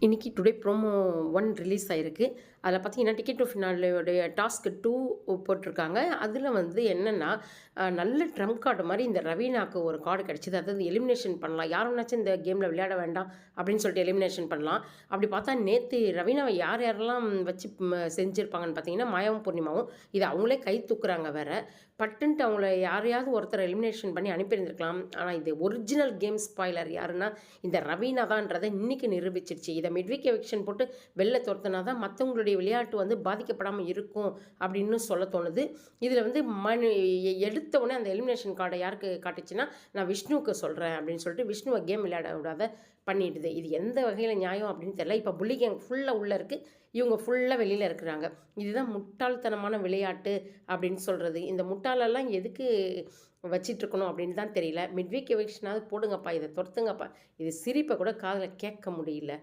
இன்னைக்கு today promo 1 release ஆயிருக்கு. அதில பார்த்தீங்கன்னா, டிக்கெட் டூ ஃபினாலேயோடைய டாஸ்க் 2 போட்டிருக்காங்க. அதில வந்து என்னன்னா, நல்ல ட்ரம்ப் கார்டு மாரி இந்த ரவீனாக்கு ஒரு கார்டு கிடைச்சது. அதாவது எலிமினேஷன் பண்ணலாம். யார் வேணாச்சும் இந்த கேம்ல விளையாட வேண்டாம் அப்படின்னு சொல்லிட்டு எலிமினேஷன் பண்ணலாம். அப்படி பார்த்தா நேத்து ரவீனாவ யார் யாரெல்லாம் வச்சு செஞ்சிருப்பாங்கன்னு பார்த்தீங்கன்னா, மாயாவும் பூர்ணிமாவும். இத அவங்களே கை தூக்குறாங்க வேற. பட்டுன்ட்டு அவங்கள யாரையாவது ஒருத்தர எலிமினேஷன் பண்ணி அனுப்பியிருந்திருக்கலாம். ஆனா இது ஒரிஜினல் கேம் ஸ்பாய்லர் யாருன்னா, இந்த ரவீனா தான்றத இன்னைக்கு நிரூபிச்சிருச்சு. இத மிட்வீக் எவிக்ஷன் போட்டு வெளில துரத்துனா தான் மத்தவங்களுடைய விளையாட்டு வந்து பாதிக்கப்படாம இருக்கும் அப்படின்னு சொல்ல தோணுது. இதில வந்து எடுத்த உடனே அந்த எலிமினேஷன் கார்ட யாருக்கு காட்டுச்சுன்னா, நான் விஷ்ணுவுக்கு சொல்றேன் அப்படின்னு சொல்லிட்டு விஷ்ணுவ கேம் விளையாட விடாத பண்ணிடுது. இது எந்த வகையில நியாயம் அப்படின்னு தெரியல. இப்ப புல்லி கேங் ஃபுல்லா உள்ள இருக்கு. இவங்க ஃபுல்லா வெளியில இருக்கிறாங்க. இதுதான் முட்டாள்தனமான விளையாட்டு அப்படின்னு சொல்றது. இந்த முட்டாளெல்லாம் எதுக்கு வச்சிட்டுருக்கணும் அப்படின்னு தான் தெரியல. மிட்வீக் எவிக்ஷனாவது போடுங்கப்பா. இத துரத்துங்கப்பா. இது சிரிப்ப கூட காதுல கேட்க முடியல.